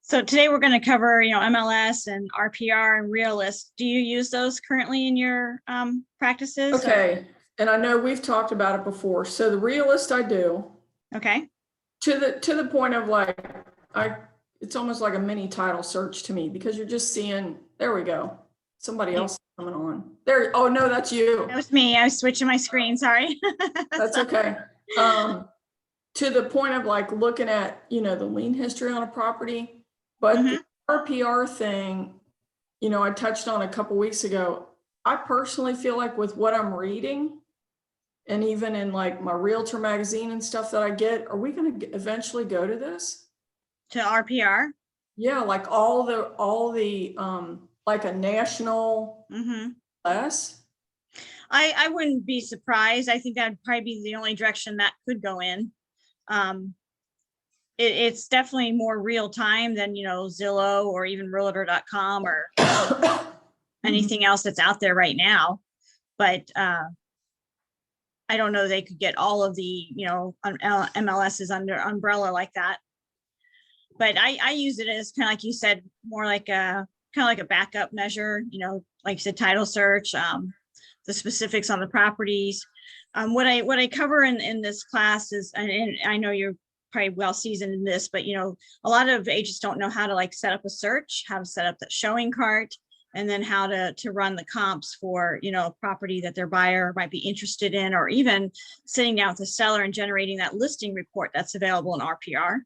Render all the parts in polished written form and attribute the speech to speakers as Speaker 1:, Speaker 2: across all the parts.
Speaker 1: So today we're going to cover, MLS and RPR and Realist. Do you use those currently in your practices?
Speaker 2: Okay, and I know we've talked about it before. So the Realist I do
Speaker 1: Okay.
Speaker 2: to the point of it's almost like a mini title search to me because you're just seeing, there we go. Somebody else coming on. There, oh no, that's you.
Speaker 1: That was me. I was switching my screen, sorry.
Speaker 2: That's okay. To the point of looking at, the lien history on a property, but the RPR thing, I touched on a couple weeks ago. I personally feel like with what I'm reading, and even in my realtor magazine and stuff that I get, are we going to eventually go to this?
Speaker 1: To RPR?
Speaker 2: Yeah, all the like a national less.
Speaker 1: I wouldn't be surprised. I think that'd probably be the only direction that could go in. It's definitely more real time than, Zillow or even realtor.com or anything else that's out there right now. But I don't know they could get all of the, MLSs under umbrella like that. But I use it as kind of like you said, more like a backup measure, like you said, title search, the specifics on the properties. What I cover in this class is, and I know you're probably well seasoned in this, but a lot of agents don't know how to set up a search, how to set up that showing cart, and then how to run the comps for a property that their buyer might be interested in, or even sitting down with the seller and generating that listing report that's available in RPR.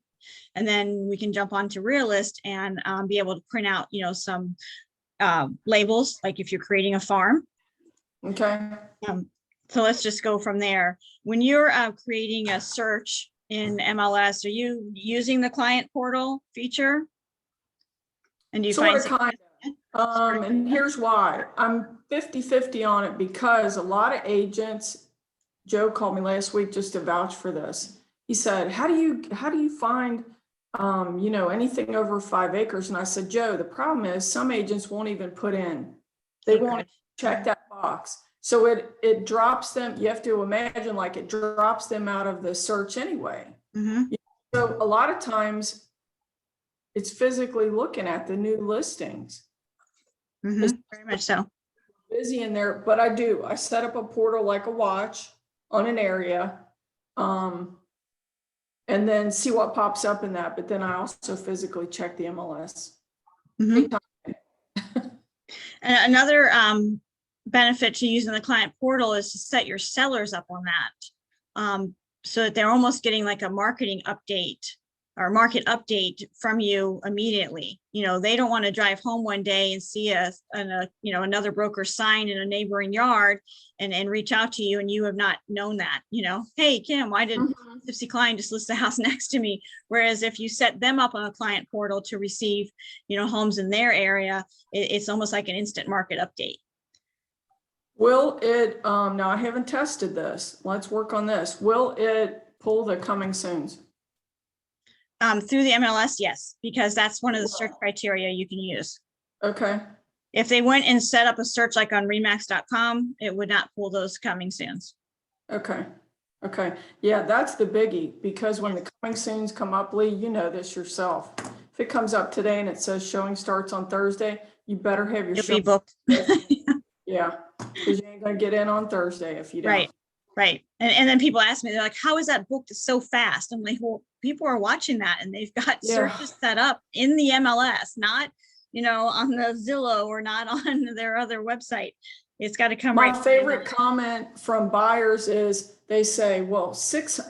Speaker 1: And then we can jump onto Realist and be able to print out some labels, like if you're creating a farm.
Speaker 2: Okay.
Speaker 1: So let's just go from there. When you're creating a search in MLS, are you using the client portal feature? And do you find
Speaker 2: and here's why. I'm 50-50 on it because a lot of agents, Joe called me last week just to vouch for this. He said, how do you find anything over 5 acres? And I said, Joe, the problem is some agents won't even put in, they won't check that box. So it drops them. You have to imagine it drops them out of the search anyway. So a lot of times it's physically looking at the new listings.
Speaker 1: Very much so.
Speaker 2: Busy in there, but I set up a portal like a watch on an area, and then see what pops up in that. But then I also physically check the MLS.
Speaker 1: And another benefit to using the client portal is to set your sellers up on that, so that they're almost getting like a marketing update or market update from you immediately. They don't want to drive home one day and see another broker sign in a neighboring yard and reach out to you, and you have not known that. Hey Kim, why did Tipsy Klein just list the house next to me? Whereas if you set them up on a client portal to receive homes in their area, it's almost like an instant market update.
Speaker 2: Will it, now I haven't tested this, let's work on this. Will it pull the coming soons?
Speaker 1: Through the MLS, yes, because that's one of the search criteria you can use.
Speaker 2: Okay.
Speaker 1: If they went and set up a search like on remax.com, it would not pull those coming soons.
Speaker 2: Okay. Yeah, that's the biggie, because when the coming soons come up, Lee, you know this yourself. If it comes up today and it says showing starts on Thursday, you better have your
Speaker 1: You'll be booked.
Speaker 2: Yeah, because you ain't gonna get in on Thursday if you don't.
Speaker 1: Right. And then people ask me, they're like, how is that booked so fast? I'm like, well, people are watching that and they've got searches set up in the MLS, not, on the Zillow or not on their other website. It's got to come right.
Speaker 2: My favorite comment from buyers is they say, well,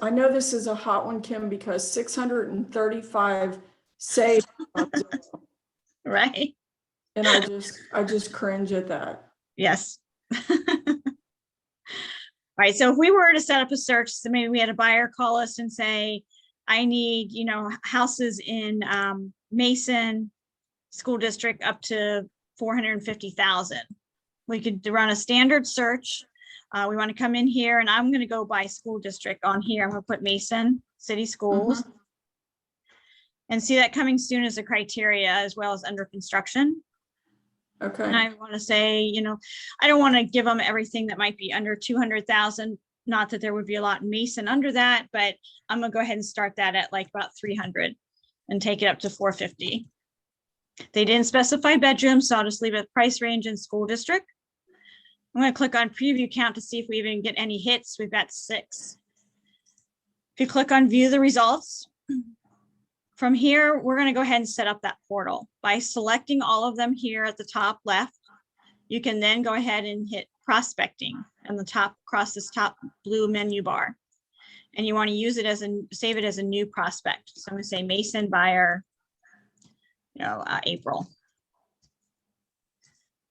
Speaker 2: I know this is a hot one, Kim, because 635 saved.
Speaker 1: Right.
Speaker 2: And I just cringe at that.
Speaker 1: Yes. All right. So if we were to set up a search, so maybe we had a buyer call us and say, I need, houses in Mason School District up to 450,000. We could run a standard search. We want to come in here and I'm going to go by school district on here. I'm going to put Mason City Schools and see that coming soon as a criteria, as well as under construction.
Speaker 2: Okay.
Speaker 1: And I want to say, I don't want to give them everything that might be under 200,000. Not that there would be a lot in Mason under that, but I'm going to go ahead and start that at about 300 and take it up to 450. They didn't specify bedrooms, so I'll just leave it price range and school district. I'm going to click on preview count to see if we even get any hits. We've got 6. If you click on view the results, from here, we're going to go ahead and set up that portal. By selecting all of them here at the top left, you can then go ahead and hit prospecting on the top, across this top blue menu bar. And you want to use it as save it as a new prospect. So I'm going to say Mason buyer, April.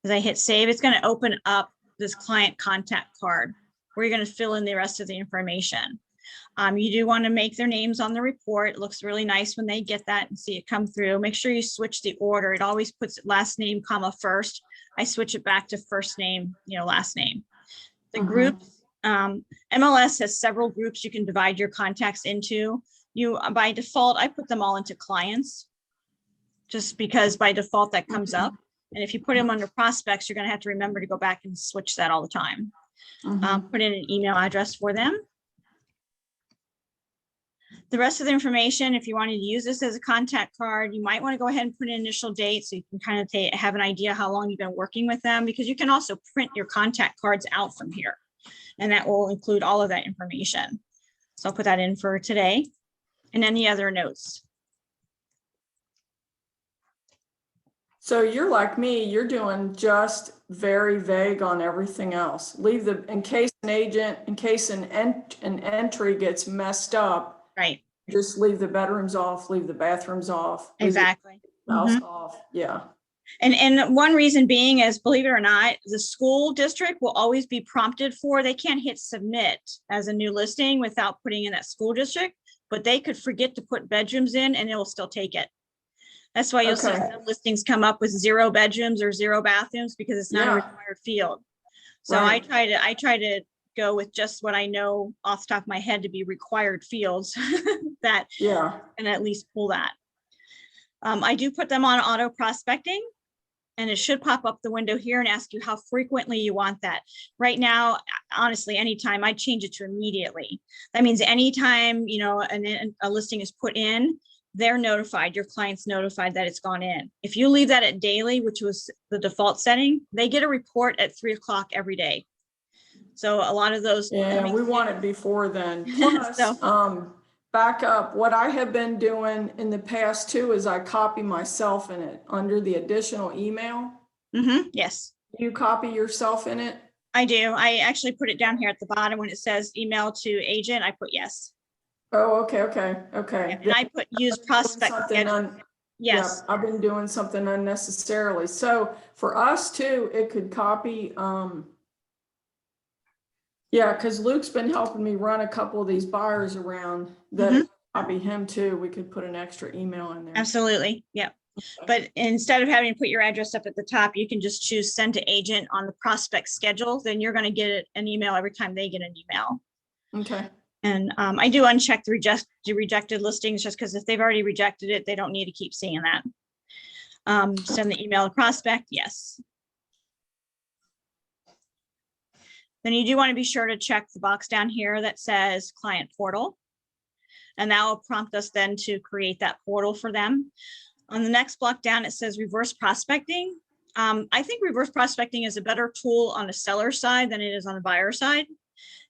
Speaker 1: As I hit save, it's going to open up this client contact card where you're going to fill in the rest of the information. You do want to make their names on the report. It looks really nice when they get that and see it come through. Make sure you switch the order. It always puts last name, comma, first. I switch it back to first name, last name. The groups, MLS has several groups you can divide your contacts into. By default, I put them all into clients just because by default that comes up. And if you put them under prospects, you're going to have to remember to go back and switch that all the time. Put in an email address for them. The rest of the information, if you wanted to use this as a contact card, you might want to go ahead and put an initial date so you can kind of have an idea how long you've been working with them, because you can also print your contact cards out from here, and that will include all of that information. So I'll put that in for today and any other notes.
Speaker 2: So you're like me, you're doing just very vague on everything else. Leave in case an entry gets messed up.
Speaker 1: Right.
Speaker 2: Just leave the bedrooms off, leave the bathrooms off.
Speaker 1: Exactly.
Speaker 2: House off. Yeah.
Speaker 1: And one reason being is, believe it or not, the school district will always be prompted for, they can't hit submit as a new listing without putting in that school district, but they could forget to put bedrooms in and it will still take it. That's why you'll see some listings come up with 0 bedrooms or 0 bathrooms because it's not a required field. So I try to go with just what I know off the top of my head to be required fields that and at least pull that. I do put them on auto prospecting, and it should pop up the window here and ask you how frequently you want that. Right now, honestly, anytime, I change it to immediately. That means anytime, a listing is put in, they're notified, your client's notified that it's gone in. If you leave that at daily, which was the default setting, they get a report at 3 o'clock every day. So a lot of those.
Speaker 2: Yeah, we want it before then. Plus, back up, what I have been doing in the past too is I copy myself in it under the additional email.
Speaker 1: Yes.
Speaker 2: You copy yourself in it?
Speaker 1: I do. I actually put it down here at the bottom when it says email to agent. I put yes.
Speaker 2: Oh, okay.
Speaker 1: And I put use prospect. Yes.
Speaker 2: I've been doing something unnecessarily. So for us too, it could copy. Because Luke's been helping me run a couple of these buyers around that copy him too. We could put an extra email in there.
Speaker 1: Absolutely. Yeah. But instead of having to put your address up at the top, you can just choose send to agent on the prospect schedule. Then you're going to get an email every time they get an email.
Speaker 2: Okay.
Speaker 1: And I do uncheck the rejected listings just because if they've already rejected it, they don't need to keep seeing that. Send the email to prospect. Yes. Then you do want to be sure to check the box down here that says client portal. And that will prompt us then to create that portal for them. On the next block down, it says reverse prospecting. I think reverse prospecting is a better tool on the seller side than it is on the buyer side.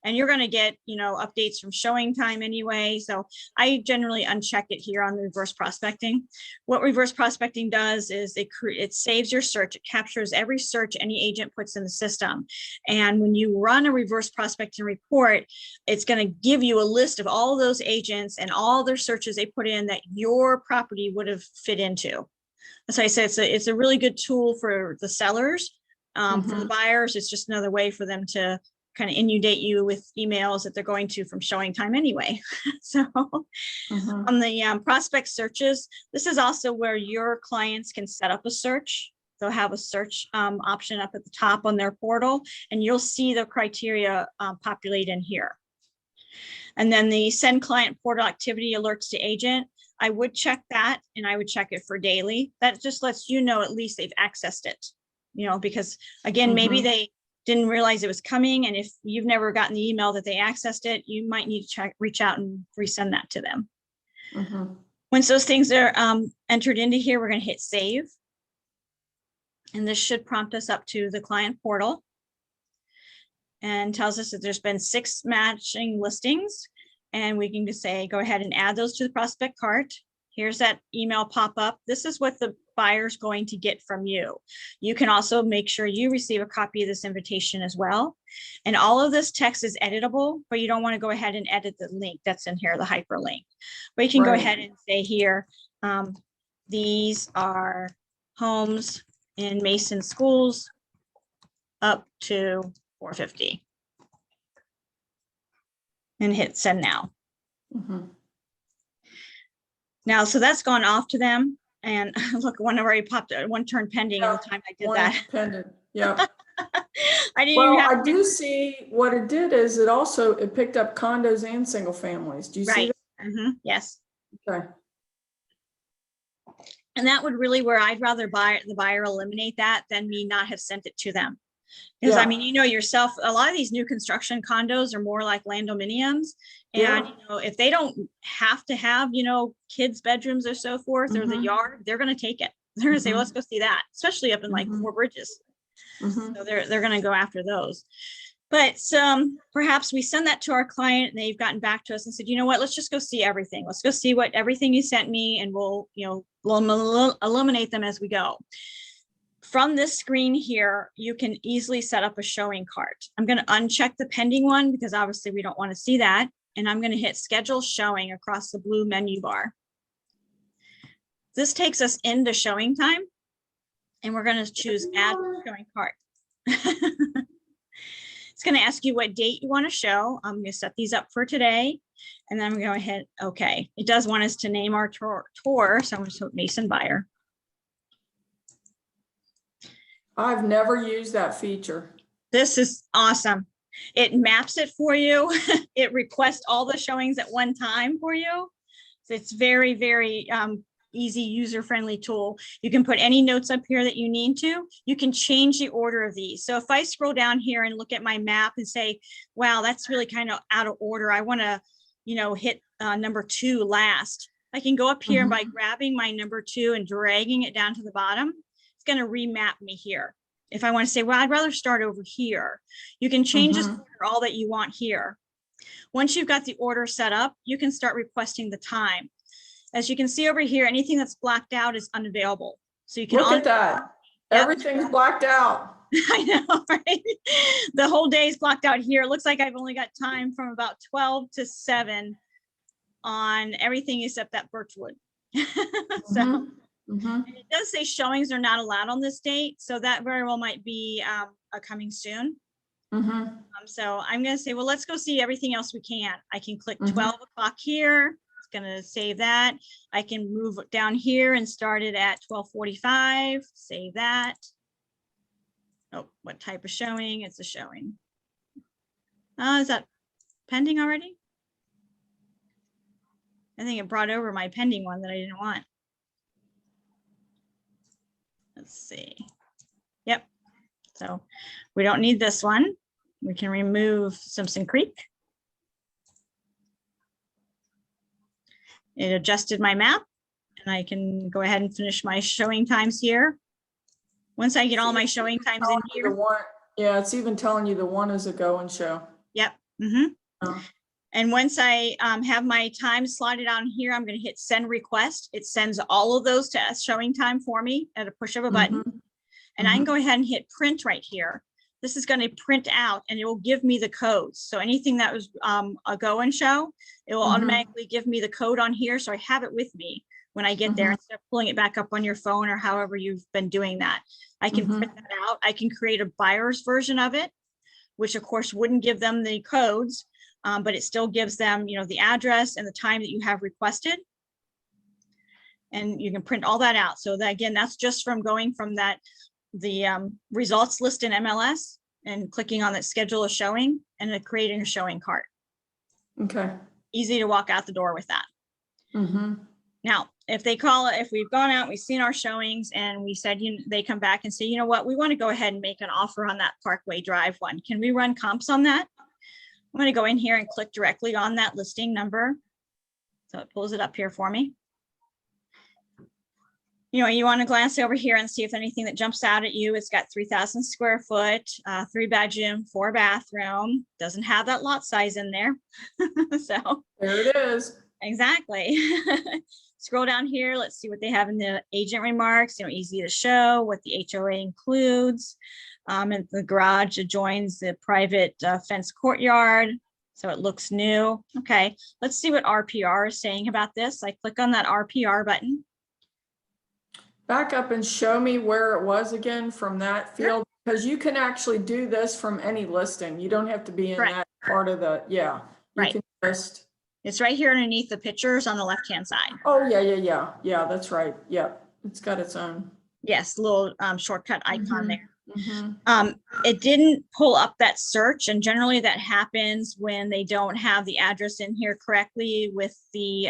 Speaker 1: And you're going to get, updates from showing time anyway. So I generally uncheck it here on the reverse prospecting. What reverse prospecting does is it saves your search. It captures every search any agent puts in the system. And when you run a reverse prospecting report, it's going to give you a list of all those agents and all their searches they put in that your property would have fit into. As I said, it's a really good tool for the sellers. For the buyers, it's just another way for them to kind of inundate you with emails that they're going to from showing time anyway. So on the prospect searches, this is also where your clients can set up a search. They'll have a search option up at the top on their portal, and you'll see the criteria populate in here. And then the send client portal activity alerts to agent. I would check that, and I would check it for daily. That just lets you know at least they've accessed it, because again, maybe they didn't realize it was coming. And if you've never gotten the email that they accessed it, you might need to reach out and resend that to them. Once those things are entered into here, we're going to hit save. And this should prompt us up to the client portal and tells us that there's been 6 matching listings. And we can just say, go ahead and add those to the prospect cart. Here's that email pop up. This is what the buyer's going to get from you. You can also make sure you receive a copy of this invitation as well. And all of this text is editable, but you don't want to go ahead and edit the link that's in here, the hyperlink. But you can go ahead and say here, these are homes in Mason schools up to 450. And hit send now. Now, so that's gone off to them. And look, one already popped, one turned pending at the time I did that.
Speaker 2: Pending. Yeah.
Speaker 1: I didn't
Speaker 2: Well,
Speaker 1: even have
Speaker 2: I do see what it did is it picked up condos and single families. Do you see that?
Speaker 1: Yes.
Speaker 2: Okay.
Speaker 1: And that would really where I'd rather the buyer eliminate that than me not have sent it to them. Because I mean, you know yourself, a lot of these new construction condos are more like landominiums. And, you know, if they don't have to have, you know, kids' bedrooms or so forth, or the yard, they're going to take it. They're going to say, well, let's go see that, especially up in like Four Bridges. So they're going to go after those. But perhaps we send that to our client and they've gotten back to us and said, you know what, let's just go see everything. Let's go see what everything you sent me, and we'll, you know, we'll eliminate them as we go. From this screen here, you can easily set up a showing cart. I'm going to uncheck the pending one because obviously we don't want to see that. And I'm going to hit schedule showing across the blue menu bar. This takes us into showing time. And we're going to choose add showing cart. It's going to ask you what date you want to show. I'm going to set these up for today. And then I'm going to hit OK. It does want us to name our tour. So I'm going to put Mason Buyer.
Speaker 2: I've never used that feature.
Speaker 1: This is awesome. It maps it for you. It requests all the showings at one time for you. So it's very, very easy, user-friendly tool. You can put any notes up here that you need to. You can change the order of these. So if I scroll down here and look at my map and say, wow, that's really kind of out of order. I want to, you know, hit number 2 last. I can go up here and by grabbing my number 2 and dragging it down to the bottom, it's going to remap me here. If I want to say, well, I'd rather start over here, you can change this order all that you want here. Once you've got the order set up, you can start requesting the time. As you can see over here, anything that's blacked out is unavailable. So you can
Speaker 2: look at that. Everything's blacked out.
Speaker 1: I know, right? The whole day is blocked out here. It looks like I've only got time from about 12 to 7 on everything except that birchwood. So. And it does say showings are not allowed on this date, so that very well might be a coming soon. So I'm going to say, well, let's go see everything else we can. I can click 12 o'clock here. It's going to save that. I can move down here and start it at 12:45. Save that. Oh, what type of showing? It's a showing. Is that pending already? I think it brought over my pending one that I didn't want. Let's see. Yep. So we don't need this one. We can remove Simpson Creek. It adjusted my map and I can go ahead and finish my showing times here. Once I get all my showing times in here.
Speaker 2: Yeah, it's even telling you the one is a go and show.
Speaker 1: Yep. And once I have my time slotted on here, I'm going to hit send request. It sends all of those to showing time for me at a push of a button. And I can go ahead and hit print right here. This is going to print out and it will give me the codes. So anything that was a go and show, it will automatically give me the code on here. So I have it with me when I get there instead of pulling it back up on your phone or however you've been doing that. I can print that out. I can create a buyer's version of it, which of course wouldn't give them the codes. But it still gives them, you know, the address and the time that you have requested. And you can print all that out. So that, again, that's just from going from that, the results list in MLS and clicking on that schedule a showing and creating a showing cart.
Speaker 2: Okay.
Speaker 1: Easy to walk out the door with that. Now, if they call it, if we've gone out, we've seen our showings and we said, they come back and say, you know what, we want to go ahead and make an offer on that Parkway Drive one. Can we run comps on that? I'm going to go in here and click directly on that listing number. So it pulls it up here for me. you want to glance over here and see if anything that jumps out at you. It's got 3,000 square foot, 3-bedroom, 4-bathroom. Doesn't have that lot size in there. So
Speaker 2: There it is.
Speaker 1: exactly. Scroll down here. Let's see what they have in the agent remarks. Easy to show what the HOA includes. And the garage adjoins the private fenced courtyard. So it looks new. Okay, let's see what RPR is saying about this. I click on that RPR button.
Speaker 2: Back up and show me where it was again from that field, because you can actually do this from any listing. You don't have to be in that part of the, yeah. You can just.
Speaker 1: It's right here underneath the pictures on the left-hand side.
Speaker 2: Oh, yeah. Yeah, that's right. Yep. It's got its own.
Speaker 1: Yes, little shortcut icon there. It didn't pull up that search, and generally that happens when they don't have the address in here correctly with the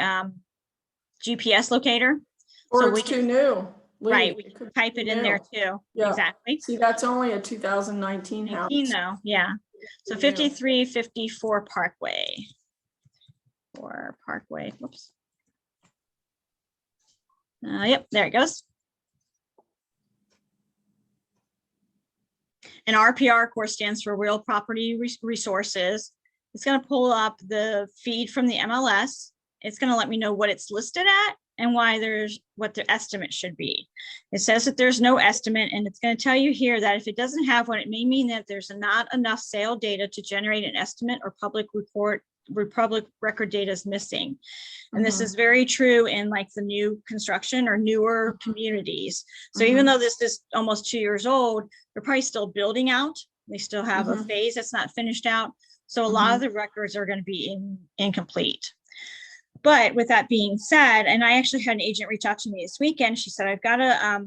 Speaker 1: GPS locator.
Speaker 2: Or
Speaker 1: so
Speaker 2: it's too new.
Speaker 1: Right, we can type it in there too.
Speaker 2: Yeah.
Speaker 1: Exactly.
Speaker 2: See, that's only a 2019 house.
Speaker 1: Though, yeah. So 5354 Parkway. Or Parkway. Whoops. Yep, there it goes. And RPR, of course, stands for Real Property Resources. It's going to pull up the feed from the MLS. It's going to let me know what it's listed at and what the estimate should be. It says that there's no estimate, and it's going to tell you here that if it doesn't have one, it may mean that there's not enough sale data to generate an estimate, or public record data is missing. And this is very true in like the new construction or newer communities. So even though this is almost 2 years old, they're probably still building out. They still have a phase that's not finished out. So a lot of the records are going to be incomplete. But with that being said, and I actually had an agent reach out to me this weekend. She said, I've got a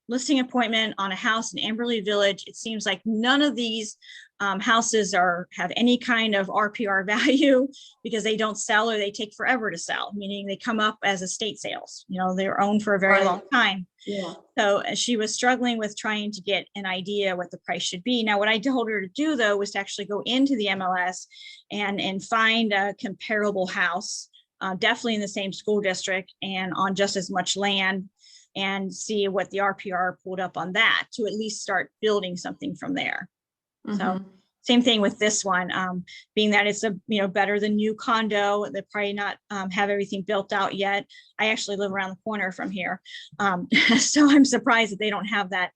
Speaker 1: listing appointment on a house in Amberley Village. It seems like none of these houses have any kind of RPR value because they don't sell, or they take forever to sell, meaning they come up as estate sales. They're owned for a very long time. Yeah. So she was struggling with trying to get an idea what the price should be. Now, what I told her to do, though, was to actually go into the MLS and find a comparable house, definitely in the same school district and on just as much land, and see what the RPR pulled up on that to at least start building something from there. So same thing with this one, being that it's better than new condo. They probably not have everything built out yet. I actually live around the corner from here. So I'm surprised that they don't have that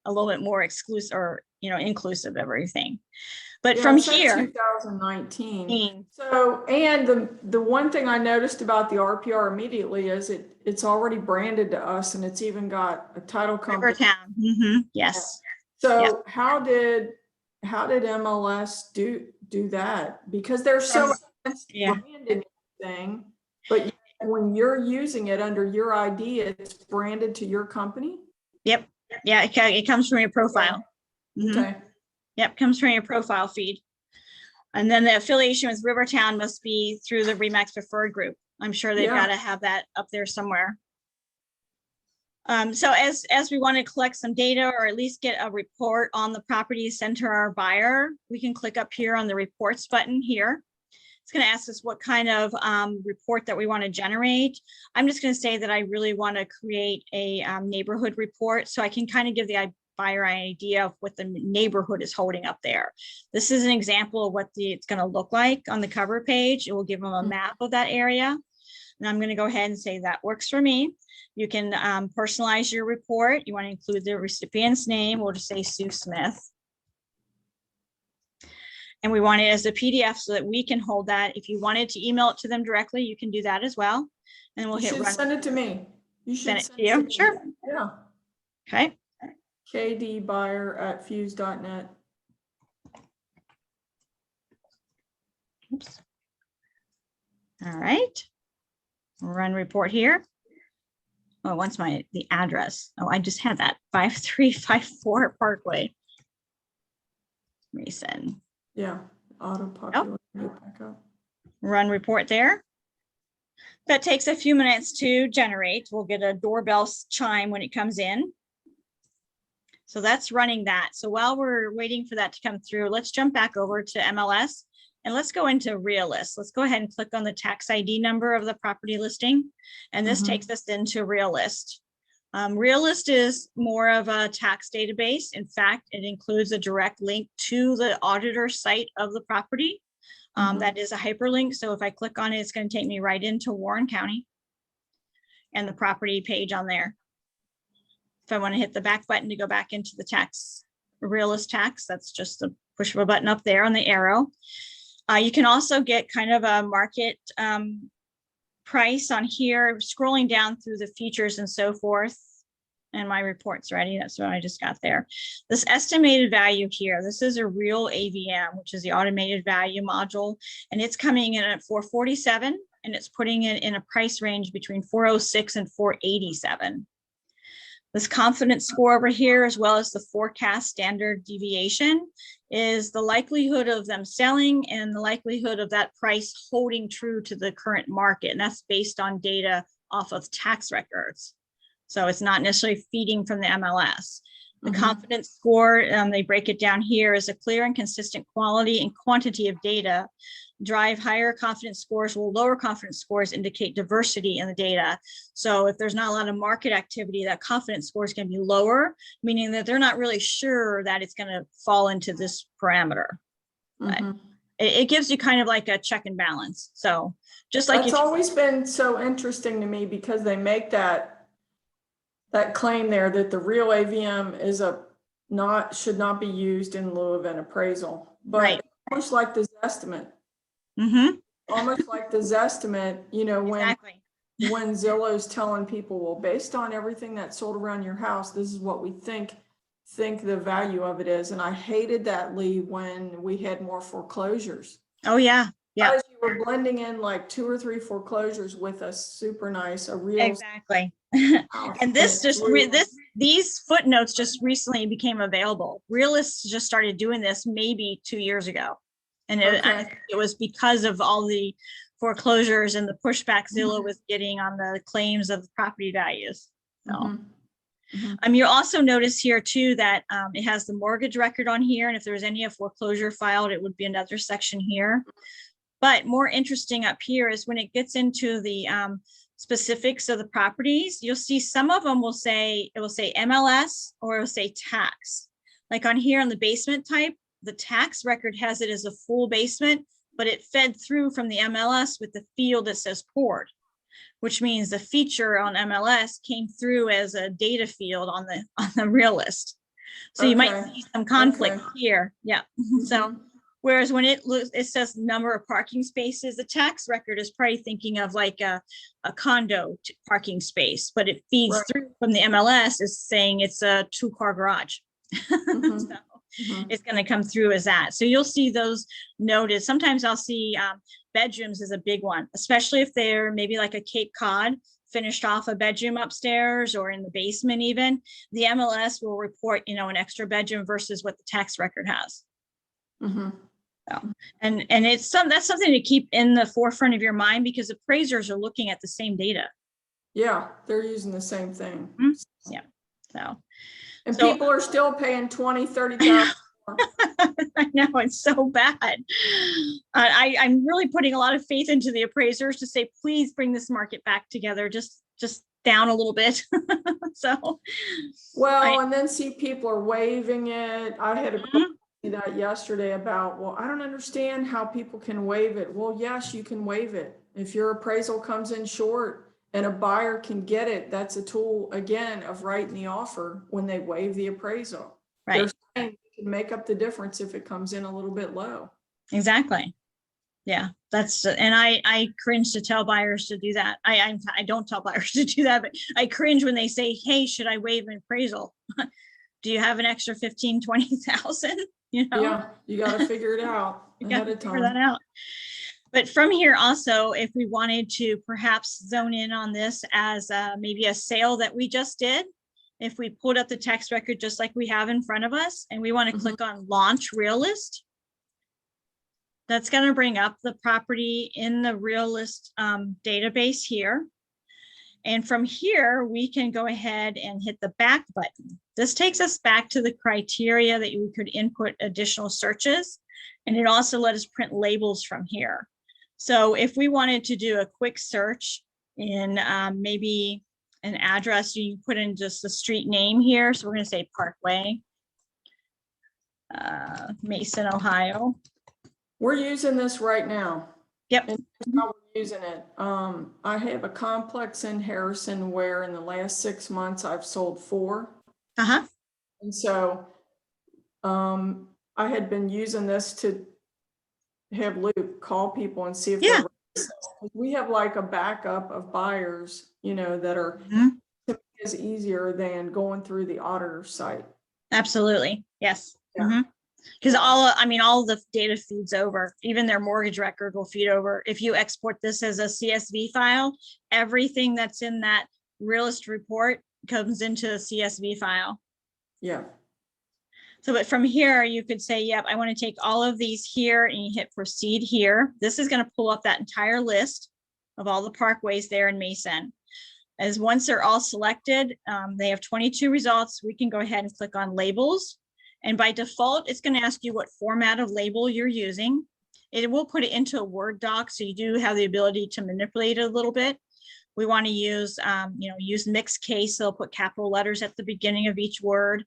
Speaker 1: a little bit more exclusive or, inclusive of everything. But from here,
Speaker 2: 2019. So, and the one thing I noticed about the RPR immediately is it's already branded to us, and it's even got a title company.
Speaker 1: Rivertown. Yes.
Speaker 2: So how did MLS do that? Because there's so much branded thing, but when you're using it under your ID, it's branded to your company. Yep.
Speaker 1: Yeah, it comes from your profile.
Speaker 2: Okay.
Speaker 1: Yep, comes from your profile feed. And then the affiliation with Rivertown must be through the RE/MAX preferred group. I'm sure they've got to have that up there somewhere. So as we want to collect some data, or at least get a report on the property sent to our buyer, we can click up here on the reports button here. It's going to ask us what kind of report that we want to generate. I'm just going to say that I really want to create a neighborhood report, so I can kind of give the buyer an idea of what the neighborhood is holding up there. This is an example of what it's going to look like on the cover page. It will give them a map of that area. And I'm going to go ahead and say that works for me. You can personalize your report. You want to include the recipient's name. We'll just say Sue Smith. And we want it as a PDF so that we can hold that. If you wanted to email it to them directly, you can do that as well. And we'll hit run.
Speaker 2: Send it to me. You should
Speaker 1: send it to you. Sure.
Speaker 2: Yeah.
Speaker 1: Okay.
Speaker 2: kdbuyer@fuse.net.
Speaker 1: Oops. All right. Run report here. Oh, what's the address? Oh, I just had that 5354 Parkway. Mason.
Speaker 2: Yeah. Auto populate. Back up.
Speaker 1: Run report there. That takes a few minutes to generate. We'll get a doorbell chime when it comes in. So that's running that. So while we're waiting for that to come through, let's jump back over to MLS and let's go into Realist. Let's go ahead and click on the tax ID number of the property listing. And this takes us into Realist. Realist is more of a tax database. In fact, it includes a direct link to the auditor site of the property. That is a hyperlink. So if I click on it, it's going to take me right into Warren County and the property page on there. If I want to hit the back button to go back into the tax, Realist tax, that's just the push of a button up there on the arrow. You can also get kind of a market price on here, scrolling down through the features and so forth. And my report's ready. That's what I just got there. This estimated value here, this is a real AVM, which is the automated value module. And it's coming in at 447, and it's putting it in a price range between 406 and 487. This confidence score over here, as well as the forecast standard deviation, is the likelihood of them selling and the likelihood of that price holding true to the current market. And that's based on data off of tax records. So it's not necessarily feeding from the MLS. The confidence score, they break it down here, is a clear and consistent quality and quantity of data. Drive higher confidence scores, while lower confidence scores indicate diversity in the data. So if there's not a lot of market activity, that confidence score is going to be lower, meaning that they're not really sure that it's going to fall into this parameter. But it gives you kind of like a check and balance. So just like
Speaker 2: it's always been so interesting to me, because they make that claim there that the real AVM is should not be used in lieu of an appraisal, but almost like the Zestimate. Almost like the Zestimate, you know, when Zillow's telling people, well, based on everything that's sold around your house, this is what we think the value of it is. And I hated that, Lee, when we had more foreclosures.
Speaker 1: Oh yeah. Yeah.
Speaker 2: Because you were blending in like 2 or 3 foreclosures with a super nice, a real.
Speaker 1: Exactly. And these footnotes just recently became available. Realists just started doing this maybe 2 years ago. And it was because of all the foreclosures and the pushback Zillow was getting on the claims of the property values. So you'll also notice here too that it has the mortgage record on here. And if there was any foreclosure filed, it would be another section here. But more interesting up here is when it gets into the specifics of the properties, you'll see some of them will say, it will say MLS or it will say tax. Like on here on the basement type, the tax record has it as a full basement, but it fed through from the MLS with the field that says poured, which means the feature on MLS came through as a data field on the Realist. So you might see some conflict here. Yeah. So whereas when it says number of parking spaces, the tax record is probably thinking of like a condo parking space, but it feeds through from the MLS is saying it's a 2-car garage. So it's going to come through as that. So you'll see those noted. Sometimes I'll see bedrooms is a big one, especially if they're maybe like a Cape Cod, finished off a bedroom upstairs or in the basement even. The MLS will report, you know, an extra bedroom versus what the tax record has. So, and it's that's something to keep in the forefront of your mind, because appraisers are looking at the same data.
Speaker 2: Yeah, they're using the same thing.
Speaker 1: Yeah. So.
Speaker 2: And people are still paying $20,000, $30,000.
Speaker 1: I know, it's so bad. I'm really putting a lot of faith into the appraisers to say, please bring this market back together, just down a little bit. So,
Speaker 2: well, and then see people are waiving it. I had a girl see that yesterday about, well, I don't understand how people can waive it. Well, yes, you can waive it. If your appraisal comes in short and a buyer can get it, that's a tool, again, of writing the offer when they waive the appraisal.
Speaker 1: Right.
Speaker 2: They're saying you can make up the difference if it comes in a little bit low.
Speaker 1: Exactly. Yeah, and I cringe to tell buyers to do that. I don't tell buyers to do that, but I cringe when they say, hey, should I waive an appraisal? Do you have an extra 15, 20,000? You know? Yeah,
Speaker 2: you got to figure it out ahead of time.
Speaker 1: Figure that out. But from here also, if we wanted to perhaps zone in on this as maybe a sale that we just did, if we pulled up the tax record just like we have in front of us, and we want to click on Launch Realist, that's going to bring up the property in the Realist database here. And from here, we can go ahead and hit the back button. This takes us back to the criteria that we could input additional searches. And it also let us print labels from here. So if we wanted to do a quick search in maybe an address, you put in just the street name here. So we're going to say Parkway, Mason, Ohio.
Speaker 2: We're using this right now.
Speaker 1: Yep.
Speaker 2: And here's how we're using it. I have a complex in Harrison where in the last 6 months I've sold 4.
Speaker 1: Uh-huh.
Speaker 2: And so I had been using this to have Luke call people and see if
Speaker 1: Yeah.
Speaker 2: we have like a backup of buyers, you know, that are
Speaker 1: Mhm.
Speaker 2: is easier than going through the auditor site.
Speaker 1: Absolutely. Yes.
Speaker 2: Yeah.
Speaker 1: Because all the data feeds over, even their mortgage record will feed over. If you export this as a CSV file, everything that's in that Realist report comes into a CSV file.
Speaker 2: Yeah.
Speaker 1: So, but from here, you could say, yep, I want to take all of these here, and you hit proceed here. This is going to pull up that entire list of all the parkways there in Mason. As once they're all selected, they have 22 results. We can go ahead and click on labels. And by default, it's going to ask you what format of label you're using. It will put it into a Word doc, so you do have the ability to manipulate it a little bit. We want to use, use mixed case. So they'll put capital letters at the beginning of each word.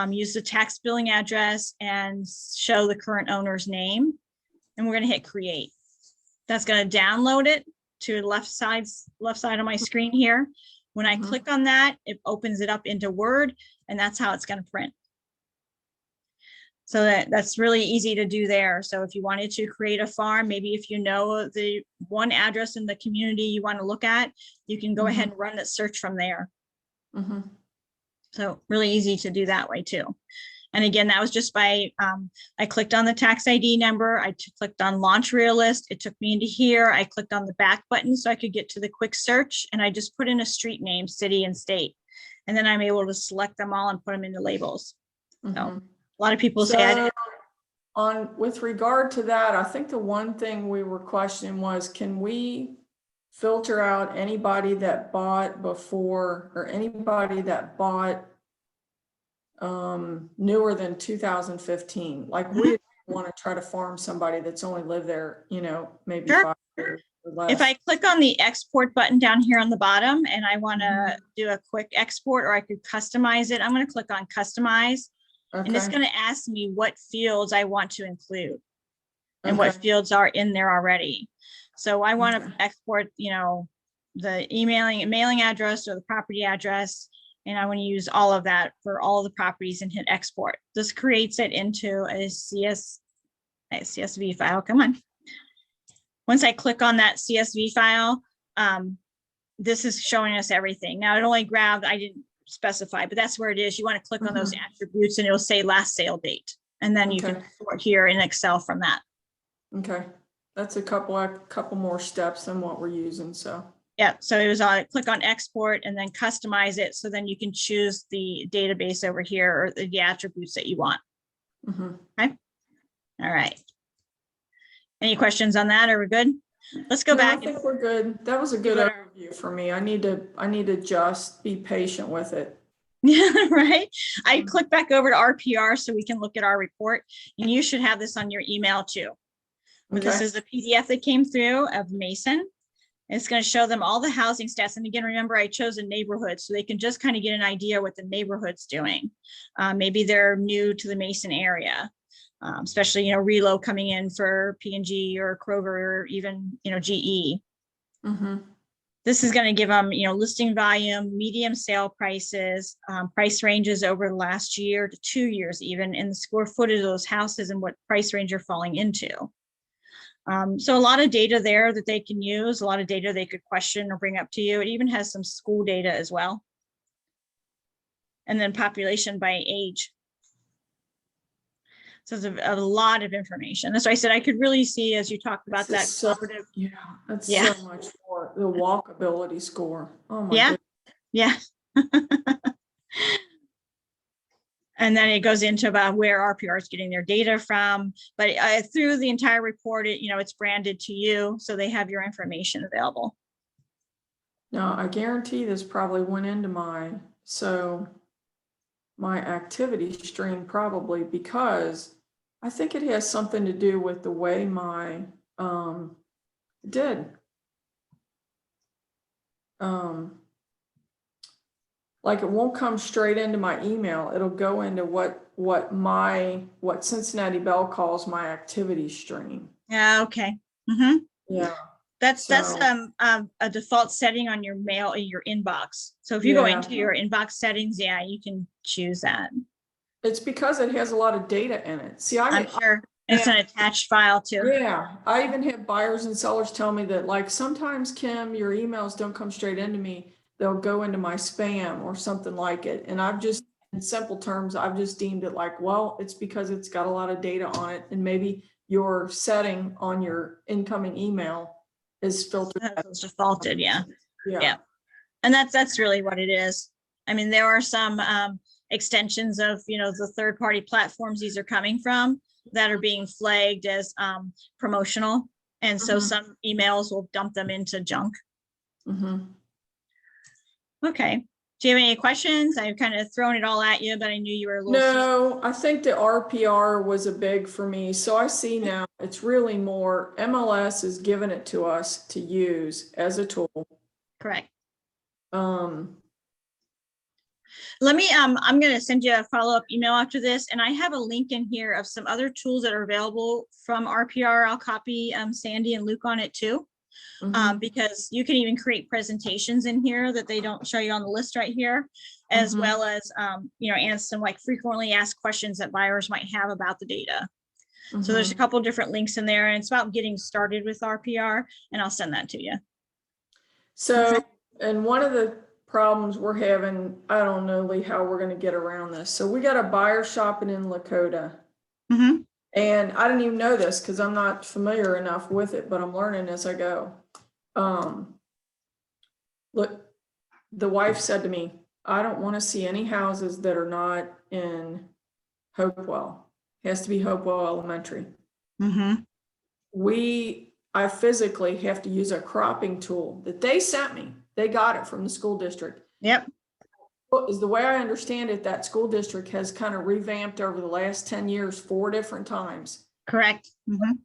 Speaker 1: Use the tax billing address and show the current owner's name. And we're going to hit create. That's going to download it to the left side of my screen here. When I click on that, it opens it up into Word, and that's how it's going to print. So that's really easy to do there. So if you wanted to create a farm, maybe if you know the one address in the community you want to look at, you can go ahead and run that search from there. So really easy to do that way too. And again, that was just by, I clicked on the tax ID number. I clicked on launch Realist. It took me into here. I clicked on the back button so I could get to the quick search, and I just put in a street name, city and state. And then I'm able to select them all and put them into labels. So a lot of people say
Speaker 2: with regard to that, I think the one thing we were questioning was, can we filter out anybody that bought before, or anybody that bought newer than 2015? Like we want to try to farm somebody that's only lived there, you know, maybe 5 years or less.
Speaker 1: if I click on the export button down here on the bottom and I want to do a quick export, or I could customize it, I'm going to click on customize. And it's going to ask me what fields I want to include and what fields are in there already. So I want to export, the mailing address or the property address. And I want to use all of that for all of the properties and hit export. This creates it into a CSV file. Come on. Once I click on that CSV file, this is showing us everything. Now it only grabbed, I didn't specify, but that's where it is. You want to click on those attributes and it'll say last sale date. And then you can sort here in Excel from that.
Speaker 2: Okay. That's a couple more steps than what we're using. So
Speaker 1: yeah, so it was click on export and then customize it. So then you can choose the database over here or the attributes that you want. Okay. All right. Any questions on that? Are we good? Let's go back.
Speaker 2: I think we're good. That was a good overview for me. I need to just be patient with it.
Speaker 1: Yeah, right. I click back over to RPR so we can look at our report, and you should have this on your email too. This is the PDF that came through of Mason. It's going to show them all the housing stats. And again, remember, I chose a neighborhood so they can just kind of get an idea what the neighborhood's doing. Maybe they're new to the Mason area, especially, Relo coming in for P&G or Kroger or even, GE. This is going to give them, listing volume, medium sale prices, price ranges over the last year to 2 years, even, and the square footage of those houses and what price range you're falling into. So a lot of data there that they can use, a lot of data they could question or bring up to you. It even has some school data as well. And then population by age. So it's a lot of information. That's why I said I could really see, as you talked about, that cooperative.
Speaker 2: That's so much more. The walkability score. Oh my goodness.
Speaker 1: Yeah. And then it goes into about where RPR is getting their data from. But through the entire report, it's branded to you, so they have your information available.
Speaker 2: Now, I guarantee this probably went into my activity stream, probably, because I think it has something to do with the way my like it won't come straight into my email. It'll go into what Cincinnati Bell calls my activity stream.
Speaker 1: Yeah, okay. Mm-hmm.
Speaker 2: Yeah.
Speaker 1: That's
Speaker 2: So,
Speaker 1: a default setting on your mail, your inbox. So if you go
Speaker 2: yeah.
Speaker 1: into your inbox settings, yeah, you can choose that.
Speaker 2: It's because it has a lot of data in it. See,
Speaker 1: I'm sure it's an attached file too.
Speaker 2: yeah, I even have buyers and sellers tell me that, like, sometimes, Kim, your emails don't come straight into me. They'll go into my spam or something like it. And I've just, in simple terms, I've just deemed it like, well, it's because it's got a lot of data on it. And maybe your setting on your incoming email is filtered.
Speaker 1: It's defaulted, yeah.
Speaker 2: Yeah.
Speaker 1: Yeah. And that's really what it is. I mean, there are some extensions of, the third-party platforms these are coming from that are being flagged as promotional. And so some emails will dump them into junk. Okay. Do you have any questions? I've kind of thrown it all at you, but I knew you were a little.
Speaker 2: No, I think the RPR was a big for me. So I see now it's really more MLS is giving it to us to use as a tool.
Speaker 1: Correct.
Speaker 2: Um,
Speaker 1: Let me, I'm going to send you a follow-up email after this, and I have a link in here of some other tools that are available from RPR. I'll copy Sandy and Luke on it too, because you can even create presentations in here that they don't show you on the list right here, as well as, answer some like frequently asked questions that buyers might have about the data. So there's a couple of different links in there, and it's about getting started with RPR, and I'll send that to you.
Speaker 2: So, and one of the problems we're having, I don't know, Lee, how we're going to get around this. So we got a buyer shopping in Lakota. And I didn't even know this because I'm not familiar enough with it, but I'm learning as I go. Look, the wife said to me, I don't want to see any houses that are not in Hopewell. It has to be Hopewell Elementary. I physically have to use a cropping tool that they sent me. They got it from the school district.
Speaker 1: Yep.
Speaker 2: Is the way I understand it, that school district has kind of revamped over the last 10 years, 4 different times.
Speaker 1: Correct.
Speaker 2: That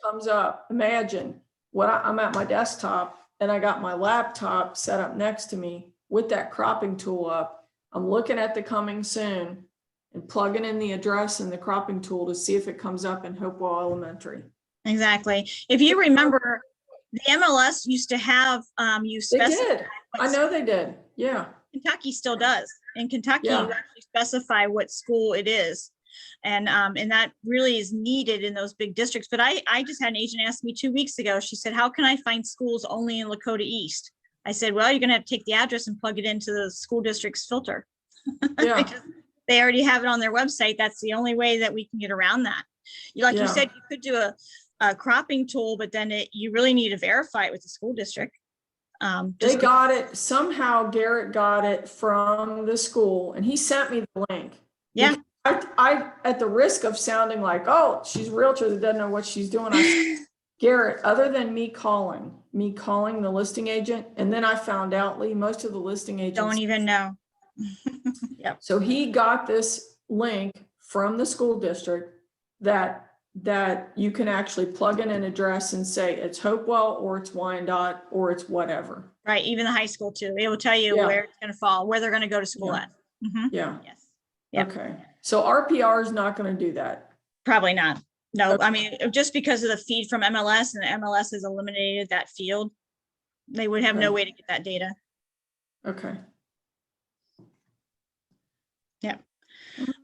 Speaker 2: comes up. Imagine I'm at my desktop and I got my laptop set up next to me with that cropping tool up. I'm looking at the coming soon and plugging in the address in the cropping tool to see if it comes up in Hopewell Elementary.
Speaker 1: Exactly. If you remember, the MLS used to have you specify.
Speaker 2: They did. I know they did. Yeah.
Speaker 1: Kentucky still does. In Kentucky, you actually specify what school it is. And that really is needed in those big districts. But I just had an agent ask me 2 weeks ago. She said, how can I find schools only in Lakota East? I said, well, you're going to have to take the address and plug it into the school district's filter.
Speaker 2: Yeah.
Speaker 1: Because they already have it on their website. That's the only way that we can get around that. Like you said, you could do a cropping tool, but then you really need to verify it with the school district.
Speaker 2: They got it. Somehow Garrett got it from the school and he sent me the link.
Speaker 1: Yeah.
Speaker 2: I at the risk of sounding like, oh, she's a realtor that doesn't know what she's doing. I said, Garrett, other than me calling the listing agent. And then I found out, Lee, most of the listing agents
Speaker 1: don't even know. Yep.
Speaker 2: So he got this link from the school district that you can actually plug in an address and say it's Hopewell or it's Wyandotte or it's whatever.
Speaker 1: Right. Even the high school too. It will tell you where it's going to fall, where they're going to go to school at.
Speaker 2: Yeah.
Speaker 1: Yes. Yep.
Speaker 2: Okay. So RPR is not going to do that.
Speaker 1: Probably not. No, I mean, just because of the feed from MLS, and MLS has eliminated that field, they would have no way to get that data.
Speaker 2: Okay.
Speaker 1: Yeah.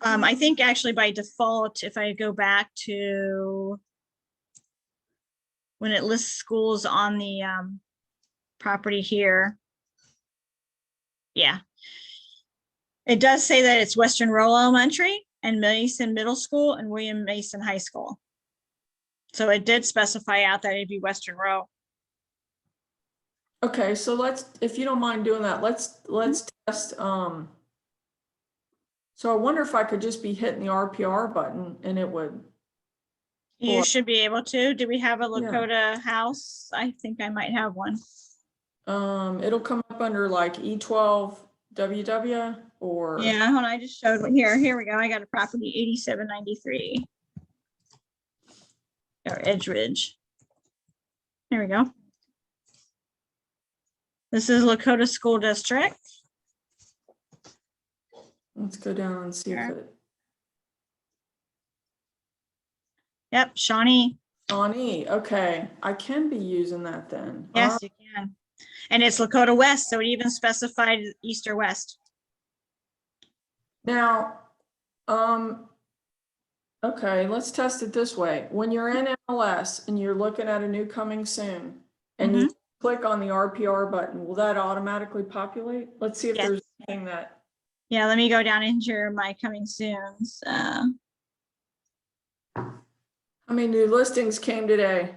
Speaker 1: I think actually by default, if I go back to when it lists schools on the property here, yeah, it does say that it's Western Roll Elementary and Mason Middle School and William Mason High School. So it did specify out that it'd be Western Row.
Speaker 2: Okay, so let's, if you don't mind doing that, let's test. So I wonder if I could just be hitting the RPR button and it would.
Speaker 1: You should be able to. Do we have a Lakota house? I think I might have one.
Speaker 2: It'll come up under like E12 WW or.
Speaker 1: Yeah, hold on, I just showed one here. Here we go. I got a property 8793. Or Edge Ridge. Here we go. This is Lakota School District.
Speaker 2: Let's go down and see if
Speaker 1: Sure.
Speaker 2: it,
Speaker 1: Yep, Shawnee.
Speaker 2: Shawnee, okay, I can be using that then.
Speaker 1: Yes, you can. And it's Lakota West, so it even specified east or west.
Speaker 2: Now, okay, let's test it this way. When you're in MLS and you're looking at a new coming soon and you click on the RPR button, will that automatically populate? Let's see if
Speaker 1: Yes.
Speaker 2: there's anything that,
Speaker 1: Yeah, let me go down into my coming soons.
Speaker 2: how many new listings came today?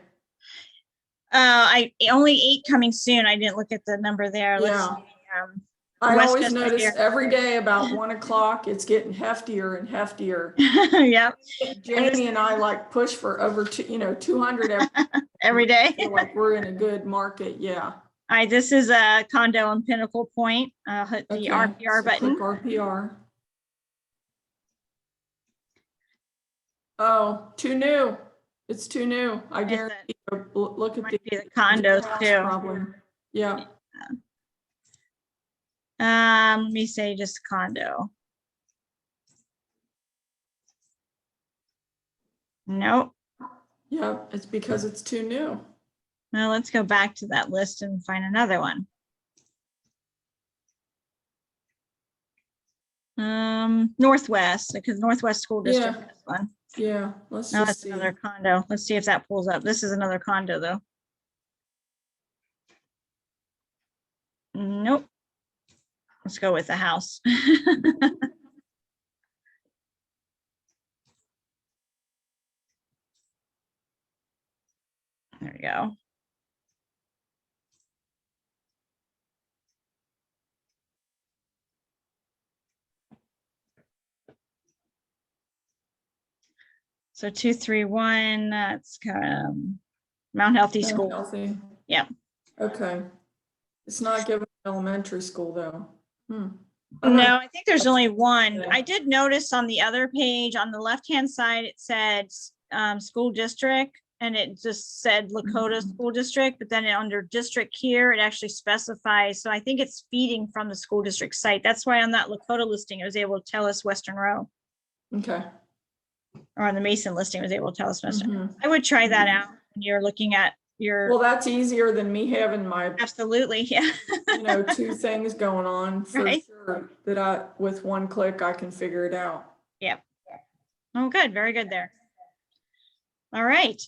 Speaker 1: I only 8 coming soon. I didn't look at the number there. Let's
Speaker 2: Yeah.
Speaker 1: see.
Speaker 2: I always
Speaker 1: Westchester
Speaker 2: notice
Speaker 1: here.
Speaker 2: every day about 1 o'clock, it's getting heftier and heftier.
Speaker 1: Yep.
Speaker 2: Jamie and I like push for over 200
Speaker 1: Every day.
Speaker 2: feel like we're in a good market, yeah.
Speaker 1: All right, this is a condo on Pinnacle Point. Hit the
Speaker 2: Okay,
Speaker 1: RPR
Speaker 2: so
Speaker 1: button.
Speaker 2: click RPR. Oh, too new. It's too new. I guarantee you. Look at
Speaker 1: Might be the condos
Speaker 2: house
Speaker 1: too.
Speaker 2: problem. Yeah.
Speaker 1: Let me say just condo. Nope.
Speaker 2: Yep, it's because it's too new.
Speaker 1: Now let's go back to that list and find another one. Northwest, because Northwest School District
Speaker 2: Yeah.
Speaker 1: has one.
Speaker 2: Yeah, let's
Speaker 1: Now
Speaker 2: just
Speaker 1: that's
Speaker 2: see.
Speaker 1: another condo. Let's see if that pulls up. This is another condo though. Nope. Let's go with the house. There we go. So 231, that's Mount Healthy
Speaker 2: Mount
Speaker 1: School.
Speaker 2: Healthy.
Speaker 1: Yep.
Speaker 2: Okay. It's not giving elementary school though.
Speaker 1: No, I think there's only one. I did notice on the other page, on the left-hand side, it said school district, and it just said Lakota School District, but then under district here, it actually specifies. So I think it's feeding from the school district site. That's why on that Lakota listing, it was able to tell us Western Row.
Speaker 2: Okay.
Speaker 1: Or on the Mason listing, it was able to tell us Western. I would try that out when you're looking at your.
Speaker 2: Well, that's easier than me having my,
Speaker 1: Absolutely, yeah.
Speaker 2: 2 things going on for
Speaker 1: Right.
Speaker 2: sure that with one click, I can figure it out.
Speaker 1: Yep. Oh, good. Very good there. All right.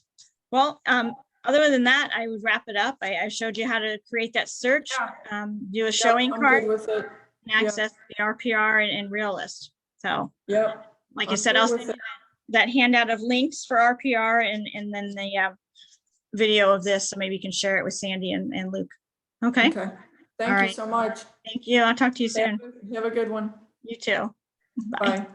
Speaker 1: Well, other than that, I would wrap it up. I showed you how to create that search, do a showing
Speaker 2: I'm
Speaker 1: card,
Speaker 2: good with it.
Speaker 1: and access the RPR and Realist. So,
Speaker 2: Yep.
Speaker 1: like I
Speaker 2: I'm
Speaker 1: said,
Speaker 2: good
Speaker 1: I'll
Speaker 2: with
Speaker 1: send you
Speaker 2: it.
Speaker 1: that handout of links for RPR and then the video of this, so maybe you can share it with Sandy and Luke. Okay.
Speaker 2: Okay. Thank you so much.
Speaker 1: Thank you. I'll talk to you soon.
Speaker 2: Have a good one.
Speaker 1: You too. Bye.
Speaker 2: Bye.